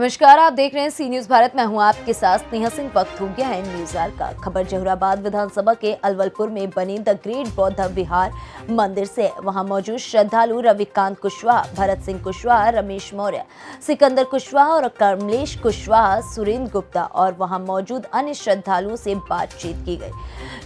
नमस्कार, आप देख रहे हैं सी न्यूज भारत। मैं हूं आपके साथ स्नेहा सिंह। वक्त हो गया है न्यूज आवर का। खबर जहुराबाद विधानसभा के अलवलपुर में बने द ग्रेट बौद्ध विहार मंदिर से। वहां मौजूद श्रद्धालु रविकांत कुशवाहा, भरत सिंह कुशवाहा, रमेश मौर्य, सिकंदर कुशवाहा और कमलेश कुशवाहा, सुरेंद्र गुप्ता और वहां मौजूद अन्य श्रद्धालुओं से बातचीत की गई,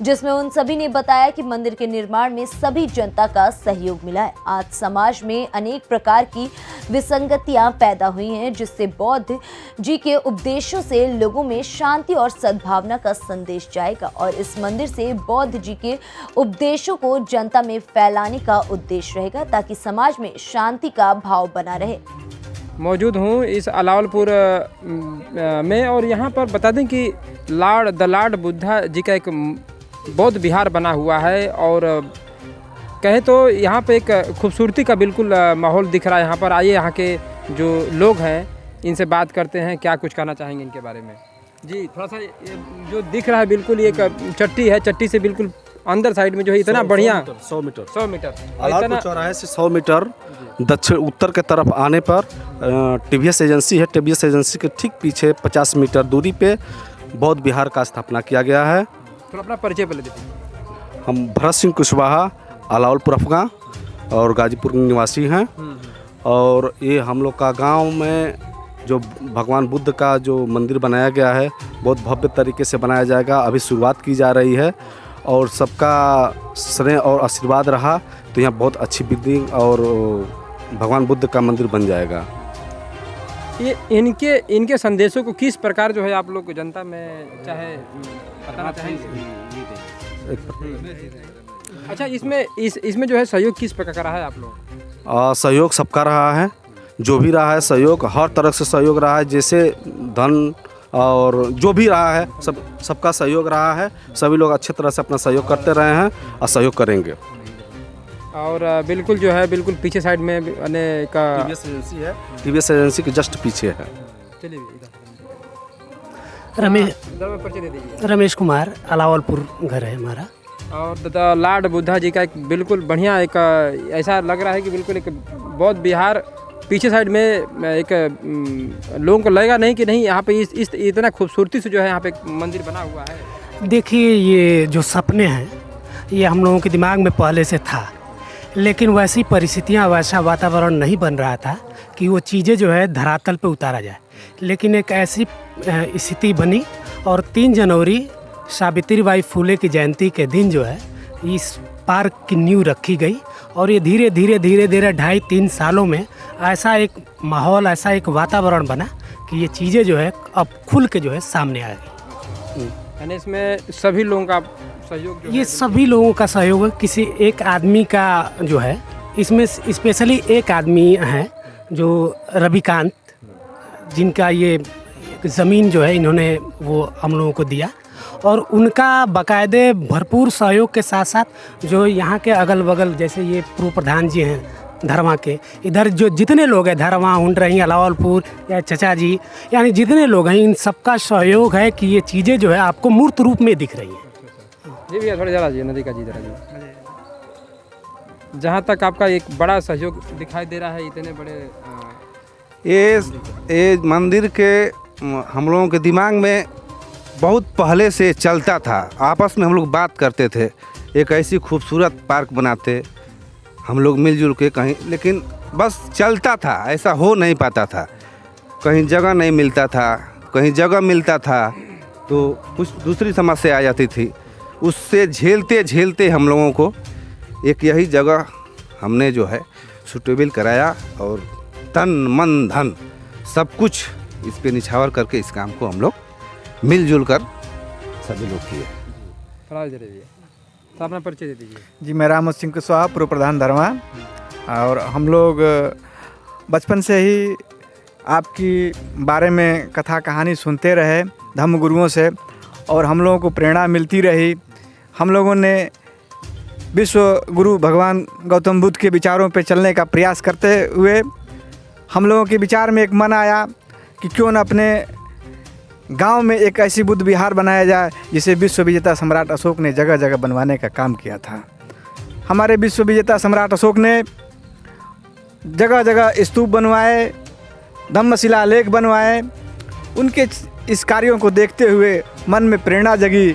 जिसमें उन सभी ने बताया कि मंदिर के निर्माण में सभी जनता का सहयोग मिला है। आज समाज में अनेक प्रकार की विसंगतियां पैदा हुई हैं, जिससे बौद्ध जी के उपदेशों से लोगों में शांति और सद्भावना का संदेश जाएगा और इस मंदिर से बौद्ध जी के उपदेशों को जनता में फैलाने का उद्देश्य रहेगा, ताकि समाज में शांति का भाव बना रहे। मौजूद हूँ इस अलावलपुर में और यहाँ पर बता दें कि द लॉर्ड बुद्धा जी का एक बौद्ध विहार बना हुआ है और कहें तो यहाँ पे एक खूबसूरती का बिल्कुल माहौल दिख रहा है। यहाँ पर आइए, यहाँ के जो लोग हैं इनसे बात करते हैं, क्या कुछ कहना चाहेंगे इनके बारे में। जी, थोड़ा सा जो दिख रहा है बिल्कुल ये एक चट्टी है, चट्टी से बिल्कुल अंदर साइड में जो है इतना बढ़िया 100 मीटर इतना चौराहे से 100 मीटर दक्षिण उत्तर के तरफ आने पर टीवीएस एजेंसी है। टीवीएस एजेंसी के ठीक पीछे 50 मीटर दूरी पे बौद्ध विहार का स्थापना किया गया है। थोड़ा अपना परिचय पहले दीजिए। हम भरत सिंह कुशवाहा, अलावलपुर अफगां और गाजीपुर निवासी हैं। और ये हम लोग का गांव में जो भगवान बुद्ध का जो मंदिर बनाया गया है बहुत भव्य तरीके से बनाया जाएगा। अभी शुरुआत की जा रही है और सबका स्नेह और आशीर्वाद रहा तो यहाँ बहुत अच्छी बिल्डिंग और भगवान बुद्ध का मंदिर बन जाएगा। ये इनके संदेशों को किस प्रकार जो है आप लोग जनता में चाहे बताना चाहेंगे? अच्छा, इसमें जो है सहयोग किस प्रकार का रहा है आप लोग? सहयोग सबका रहा है, जो भी रहा है सहयोग हर तरह से सहयोग रहा है, जैसे धन और जो भी रहा है सबका सहयोग रहा है। सभी लोग अच्छे तरह से अपना सहयोग करते रहे हैं और सहयोग करेंगे। और बिल्कुल जो है बिल्कुल पीछे साइड में अनेक टीवीएस एजेंसी है, टीवीएस एजेंसी के जस्ट पीछे है। चलिए रमेश कुमार, अलावलपुर घर है हमारा। और द लॉर्ड बुद्धा जी का एक बिल्कुल बढ़िया एक ऐसा लग रहा है कि बिल्कुल एक बौद्ध विहार पीछे साइड में एक लोगों को लगेगा नहीं कि नहीं यहाँ पे इस इतना खूबसूरती से जो है यहाँ पे एक मंदिर बना हुआ है। देखिए, ये जो सपने हैं ये हम लोगों के दिमाग में पहले से था, लेकिन वैसी परिस्थितियाँ, वैसा वातावरण नहीं बन रहा था कि वो चीज़ें जो है धरातल पे उतारा जाए। लेकिन एक ऐसी स्थिति बनी और 3 जनवरी सावित्रीबाई फुले की जयंती के दिन जो है इस पार्क की नींव रखी गई और ये धीरे धीरे 2.5-3 सालों में ऐसा एक माहौल, ऐसा एक वातावरण बना कि ये चीज़ें जो है अब खुल के जो है सामने आ गई। यानी इसमें सभी लोगों का सहयोग ये सभी लोगों का सहयोग है। किसी एक आदमी का जो है, इसमें स्पेशली एक आदमी है जो रविकांत, जिनका ये ज़मीन जो है इन्होंने वो हम लोगों को दिया और उनका बाकायदे भरपूर सहयोग के साथ साथ जो यहाँ के अगल बगल, जैसे ये पूर्व प्रधान जी हैं धर्मा के, इधर जो जितने लोग हैं धर्मा, हुंडरही, अलावलपुर या चचा जी, यानी जितने लोग हैं इन सबका सहयोग है कि ये चीज़ें जो है आपको मूर्त रूप में दिख रही हैं। जी भैया, थोड़ा जरा जी नदी का जी जरा जी। जहाँ तक आपका एक बड़ा सहयोग दिखाई दे रहा है, इतने बड़े ये मंदिर के हम लोगों के दिमाग में बहुत पहले से चलता था। आपस में हम लोग बात करते थे, एक ऐसी खूबसूरत पार्क बनाते हम लोग मिलजुल के कहीं, लेकिन बस चलता था, ऐसा हो नहीं पाता था। कहीं जगह नहीं मिलता था, कहीं जगह मिलता था तो कुछ दूसरी समस्या आ जाती थी। उससे झेलते झेलते हम लोगों को एक यही जगह हमने जो है सुटेबल कराया और तन मन धन सब कुछ इस पे निछावर करके इस काम को हम लोग मिलजुल कर सभी लोग किए। तो अपना परिचय दे दीजिए। जी, मैं राम सिंह कुशवाहा, पूर्व प्रधान धर्मा। और हम लोग बचपन से ही आपकी बारे में कथा कहानी सुनते रहे धर्म गुरुओं से और हम लोगों को प्रेरणा मिलती रही। हम लोगों ने विश्व गुरु भगवान गौतम बुद्ध के विचारों पर चलने का प्रयास करते हुए हम लोगों के विचार में एक मन आया कि क्यों न अपने गांव में एक ऐसी बुद्ध विहार बनाया जाए जिसे विश्व विजेता सम्राट अशोक ने जगह जगह बनवाने का काम किया था। हमारे विश्व विजेता सम्राट अशोक ने जगह जगह स्तूप बनवाए, धम्म शिलालेख बनवाए। उनके इस कार्यों को देखते हुए मन में प्रेरणा जगी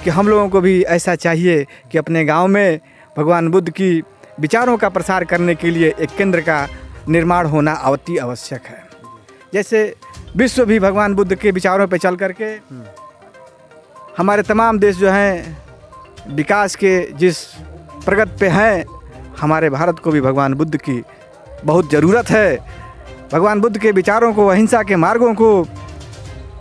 कि हम लोगों को भी ऐसा चाहिए कि अपने गांव में भगवान बुद्ध की विचारों का प्रसार करने के लिए एक केंद्र का निर्माण होना अति आवश्यक है। जैसे विश्व भी भगवान बुद्ध के विचारों पर चल करके हमारे तमाम देश जो हैं विकास के जिस प्रगति पे हैं, हमारे भारत को भी भगवान बुद्ध की बहुत ज़रूरत है। भगवान बुद्ध के विचारों को, अहिंसा के मार्गों को,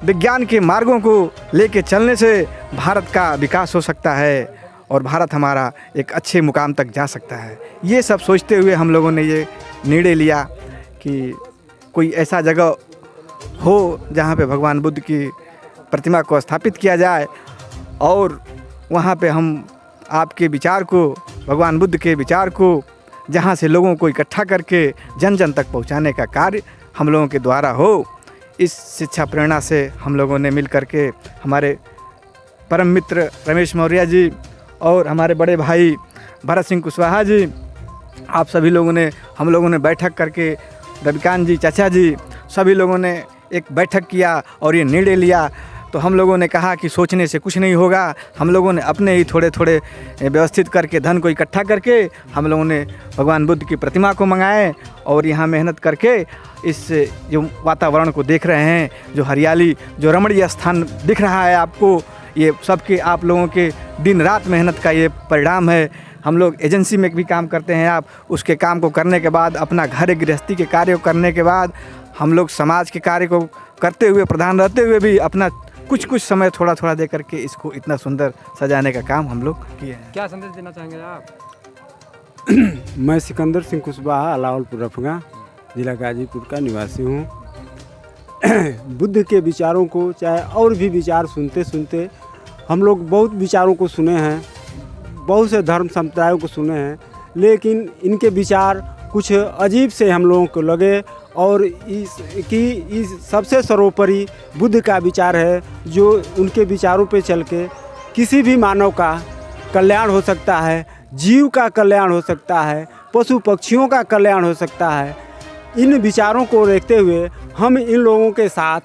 विज्ञान के मार्गों को लेके चलने से भारत का विकास हो सकता है और भारत हमारा एक अच्छे मुकाम तक जा सकता है। ये सब सोचते हुए हम लोगों ने ये निर्णय लिया कि कोई ऐसा जगह हो जहाँ पे भगवान बुद्ध की प्रतिमा को स्थापित किया जाए और वहाँ पे हम आपके विचार को, भगवान बुद्ध के विचार को जहाँ से लोगों को इकट्ठा करके जन जन तक पहुँचाने का कार्य हम लोगों के द्वारा हो। इस शिक्षा प्रेरणा से हम लोगों ने मिल करके हमारे परम मित्र रमेश मौर्य जी और हमारे बड़े भाई भरत सिंह कुशवाहा जी, आप सभी लोगों ने, हम लोगों ने बैठक करके, रविकांत जी, चाचा जी, सभी लोगों ने एक बैठक किया और ये निर्णय लिया। तो हम लोगों ने कहा कि सोचने से कुछ नहीं होगा। हम लोगों ने अपने ही थोड़े थोड़े व्यवस्थित करके धन को इकट्ठा करके हम लोगों ने भगवान बुद्ध की प्रतिमा को मंगाए और यहाँ मेहनत करके इस जो वातावरण को देख रहे हैं, जो हरियाली, जो रमणीय स्थान दिख रहा है आपको, ये सबके आप लोगों के दिन रात मेहनत का ये परिणाम है। हम लोग एजेंसी में भी काम करते हैं, आप उसके काम को करने के बाद, अपना घर गृहस्थी के कार्य को करने के बाद, हम लोग समाज के कार्य को करते हुए, प्रधान रहते हुए भी अपना कुछ समय थोड़ा थोड़ा दे करके इसको इतना सुंदर सजाने का काम हम लोग किए हैं। क्या संदेश देना चाहेंगे आप? मैं सिकंदर सिंह कुशवाहा, अलावलपुर रफगा, जिला गाजीपुर का निवासी हूँ। बुद्ध के विचारों को, चाहे और भी विचार सुनते सुनते हम लोग बहुत विचारों को सुने हैं, बहुत से धर्म संप्रदायों को सुने हैं, लेकिन इनके विचार कुछ अजीब से हम लोगों को लगे और इस सबसे सर्वोपरि बुद्ध का विचार है, जो उनके विचारों पे चल के किसी भी मानव का कल्याण हो सकता है, जीव का कल्याण हो सकता है, पशु पक्षियों का कल्याण हो सकता है। इन विचारों को देखते हुए हम इन लोगों के साथ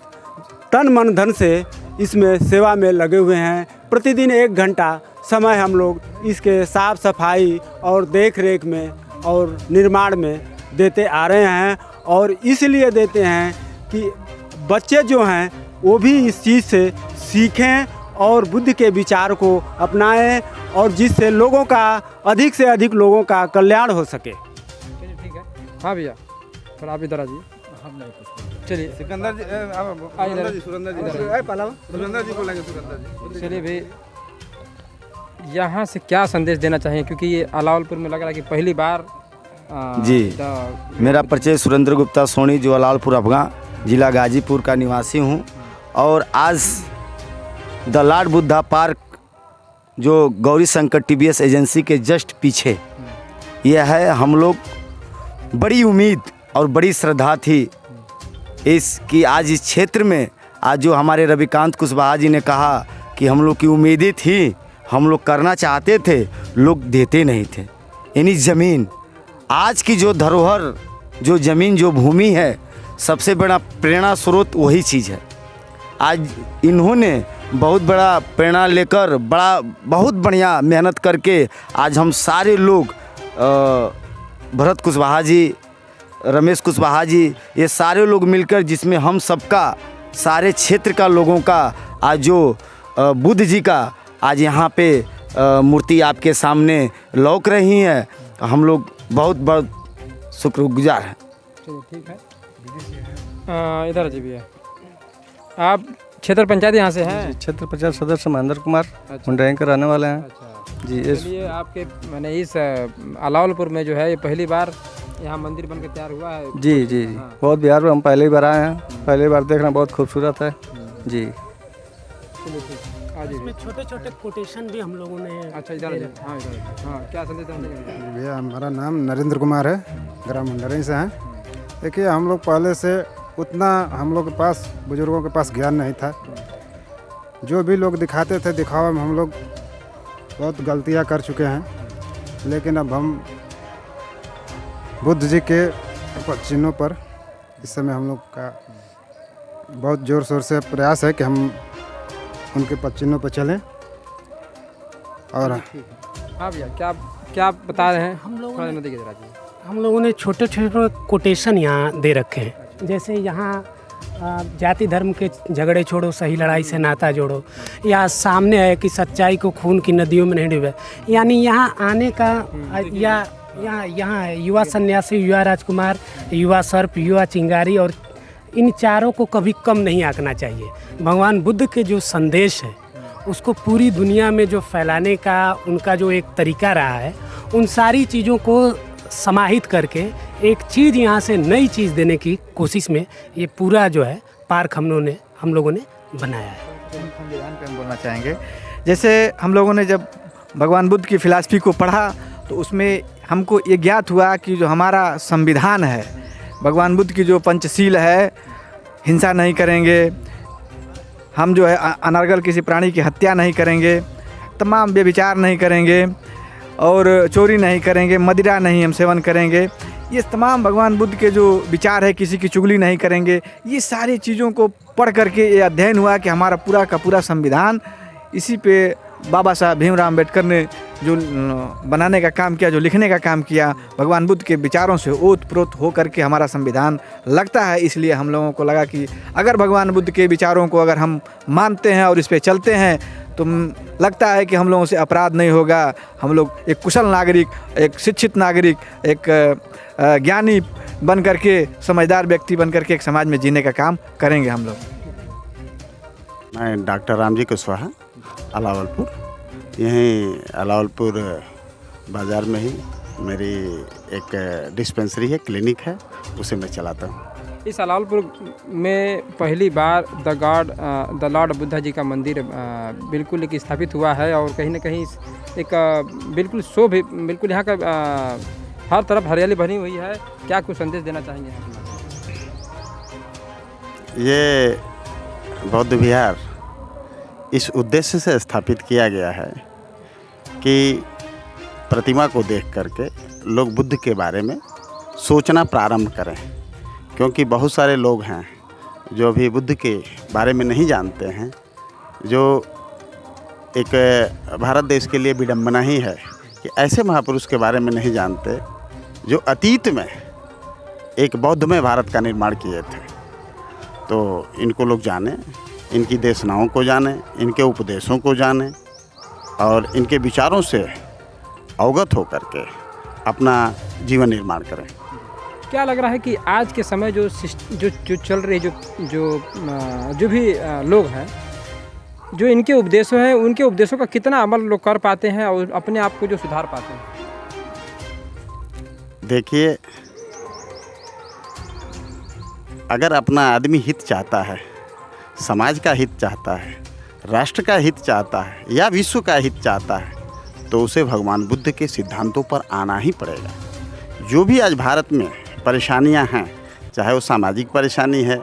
तन मन धन से इसमें सेवा में लगे हुए हैं। प्रतिदिन 1 घंटा समय हम लोग इसके साफ सफाई और देख रेख में और निर्माण में देते आ रहे हैं और इसलिए देते हैं कि बच्चे जो हैं वो भी इस चीज़ से सीखें और बुद्ध के विचार को अपनाएं और जिससे लोगों का, अधिक से अधिक लोगों का कल्याण हो सके। चलिए ठीक है। हाँ भैया, थोड़ा आप इधर आ जाइए। चलिए सिकंदर जी, सुरेंद्र जी बोलेंगे। सुरेंद्र जी, चलिए भाई, यहाँ से क्या संदेश देना चाहिए, क्योंकि ये अलावलपुर में लग रहा है कि पहली बार जी मेरा परिचय सुरेंद्र गुप्ता सोनी, जो अलावलपुर अफगा, जिला गाजीपुर का निवासी हूँ। और आज द लॉर्ड बुद्धा पार्क, जो गौरी शंकर TVS एजेंसी के जस्ट पीछे यह है, हम लोग बड़ी उम्मीद और बड़ी श्रद्धा थी इसकी आज इस क्षेत्र में, आज जो हमारे रविकांत कुशवाहा जी ने कहा कि हम लोग की उम्मीदें थी, हम लोग करना चाहते थे, लोग देते नहीं थे। यानी ज़मीन, आज की जो धरोहर, जो ज़मीन, जो भूमि है, सबसे बड़ा प्रेरणा स्रोत वही चीज़ है। आज इन्होंने बहुत बड़ा प्रेरणा लेकर, बहुत बढ़िया मेहनत करके आज हम सारे लोग, भरत कुशवाहा जी, रमेश कुशवाहा जी, ये सारे लोग मिलकर, जिसमें हम सबका, सारे क्षेत्र का लोगों का आज जो बुद्ध जी का आज यहाँ पे मूर्ति आपके सामने लौक रही है, हम लोग बहुत बहुत शुक्रगुजार हैं। चलिए ठीक है। इधर जी भैया, आप क्षेत्र पंचायत यहाँ से हैं? क्षेत्र पंचायत सदस्य महेंद्र कुमार, मुंडैन के रहने वाले हैं। अच्छा जी। चलिए, आपके मैंने इस अलावलपुर में जो है ये पहली बार यहाँ मंदिर बनकर तैयार हुआ है। जी जी जी, बहुत बिहार में हम पहली बार आए हैं, पहली बार देख रहे हैं, बहुत खूबसूरत है जी। इसमें छोटे छोटे कोटेशन भी हम लोगों ने। अच्छा, इधर हाँ, इधर हाँ, क्या संदेश देना चाहिए भैया? हमारा नाम नरेंद्र कुमार है, ग्राम मुंडरई से हैं। देखिए, हम लोग पहले से उतना हम लोग के पास, बुजुर्गों के पास ज्ञान नहीं था। जो भी लोग दिखाते थे, दिखावा में हम लोग बहुत गलतियां कर चुके हैं, लेकिन अब हम बुद्ध जी के चिन्हों पर इस समय हम लोग का बहुत ज़ोर शोर से प्रयास है कि हम उनके पद चिन्हों पर चलें। और हाँ भैया, क्या बता रहे हैं? हम लोगों थोड़ा ने- नदी के जरा जी। हम लोगों ने छोटे छोटे कोटेशन यहाँ दे रखे हैं, जैसे यहाँ जाति धर्म के झगड़े छोड़ो, सही लड़ाई से नाता जोड़ो, या सामने है कि सच्चाई को खून की नदियों में नहीं डूबे। यानी यहाँ आने का या यहाँ है युवा सन्यासी, युवा राजकुमार, युवा सर्प, युवा चिंगारी, और इन चारों को कभी कम नहीं आंकना चाहिए। भगवान बुद्ध के जो संदेश है उसको पूरी दुनिया में जो फैलाने का उनका जो एक तरीका रहा है, उन सारी चीज़ों को समाहित करके एक चीज़ यहाँ से नई चीज़ देने की कोशिश में ये पूरा जो है पार्क हम लोगों ने बनाया है। संविधान पे हम बोलना चाहेंगे, जैसे हम लोगों ने जब भगवान बुद्ध की फिलॉसफी को पढ़ा तो उसमें हमको ये ज्ञात हुआ कि जो हमारा संविधान है, भगवान बुद्ध की जो पंचशील है, हिंसा नहीं करेंगे, हम जो है अनर्गल किसी प्राणी की हत्या नहीं करेंगे, तमाम व्यभिचार नहीं करेंगे, और चोरी नहीं करेंगे, मदिरा नहीं हम सेवन करेंगे, ये तमाम भगवान बुद्ध के जो विचार है, किसी की चुगली नहीं करेंगे, ये सारी चीज़ों को पढ़ करके ये अध्ययन हुआ कि हमारा पूरा का पूरा संविधान इसी पे बाबा साहब भीमराव अम्बेडकर ने जो बनाने का काम किया, जो लिखने का काम किया, भगवान बुद्ध के विचारों से ओतप्रोत हो करके हमारा संविधान लगता है। इसलिए हम लोगों को लगा कि अगर भगवान बुद्ध के विचारों को अगर हम मानते हैं और इस पे चलते हैं तो लगता है कि हम लोगों से अपराध नहीं होगा। हम लोग एक कुशल नागरिक, एक शिक्षित नागरिक, एक ज्ञानी बन करके, समझदार व्यक्ति बन करके एक समाज में जीने का काम करेंगे हम लोग। मैं डॉक्टर रामजी कुशवाहा, अलावलपुर, यहीं अलावलपुर बाज़ार में ही मेरी एक डिस्पेंसरी है, क्लिनिक है, उसे मैं चलाता हूँ। इस अलावलपुर में पहली बार द लॉर्ड बुद्धा जी का मंदिर बिल्कुल एक स्थापित हुआ है, और कहीं ना कहीं एक बिल्कुल बिल्कुल यहाँ का हर तरफ हरियाली भरी हुई है। क्या कुछ संदेश देना चाहेंगे? ये बौद्ध विहार इस उद्देश्य से स्थापित किया गया है कि प्रतिमा को देख करके लोग बुद्ध के बारे में सोचना प्रारंभ करें, क्योंकि बहुत सारे लोग हैं जो अभी बुद्ध के बारे में नहीं जानते हैं, जो एक भारत देश के लिए विडंबना ही है कि ऐसे महापुरुष के बारे में नहीं जानते जो अतीत में एक बौद्धमय भारत का निर्माण किए थे। तो इनको लोग जानें, इनकी देशनाओं को जानें, इनके उपदेशों को जानें, और इनके विचारों से अवगत होकर के अपना जीवन निर्माण करें। क्या लग रहा है कि आज के समय जो चल रही जो भी लोग हैं, जो इनके उपदेशों हैं, उनके उपदेशों का कितना अमल लोग कर पाते हैं और अपने आप को जो सुधार पाते हैं? देखिए, अगर अपना आदमी हित चाहता है, समाज का हित चाहता है, राष्ट्र का हित चाहता है, या विश्व का हित चाहता है, तो उसे भगवान बुद्ध के सिद्धांतों पर आना ही पड़ेगा। जो भी आज भारत में परेशानियां हैं, चाहे वो सामाजिक परेशानी है,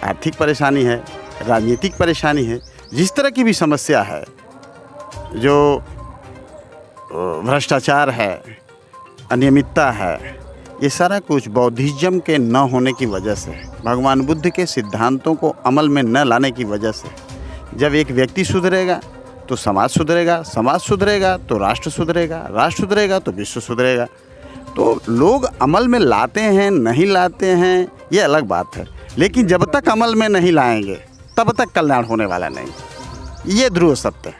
आर्थिक परेशानी है, राजनीतिक परेशानी है, जिस तरह की भी समस्या है, जो भ्रष्टाचार है, अनियमितता है, ये सारा कुछ बौद्धिज्म के न होने की वजह से, भगवान बुद्ध के सिद्धांतों को अमल में न लाने की वजह से, जब एक व्यक्ति सुधरेगा तो समाज सुधरेगा, समाज सुधरेगा तो राष्ट्र सुधरेगा, राष्ट्र सुधरेगा तो विश्व सुधरेगा। तो लोग अमल में लाते हैं, नहीं लाते हैं, ये अलग बात है, लेकिन जब तक अमल में नहीं लाएंगे तब तक कल्याण होने वाला नहीं। ये ध्रुव सत्य है,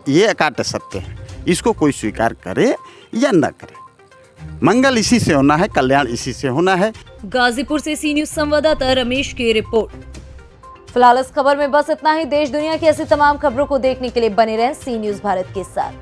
ये अकाट्य सत्य है। इसको कोई स्वीकार करे या न करे, मंगल इसी से होना है, कल्याण इसी से होना है। गाजीपुर से सी न्यूज संवाददाता रमेश की रिपोर्ट। फिलहाल इस खबर में बस इतना ही। देश दुनिया की ऐसी तमाम खबरों को देखने के लिए बने रहें सी न्यूज भारत के साथ।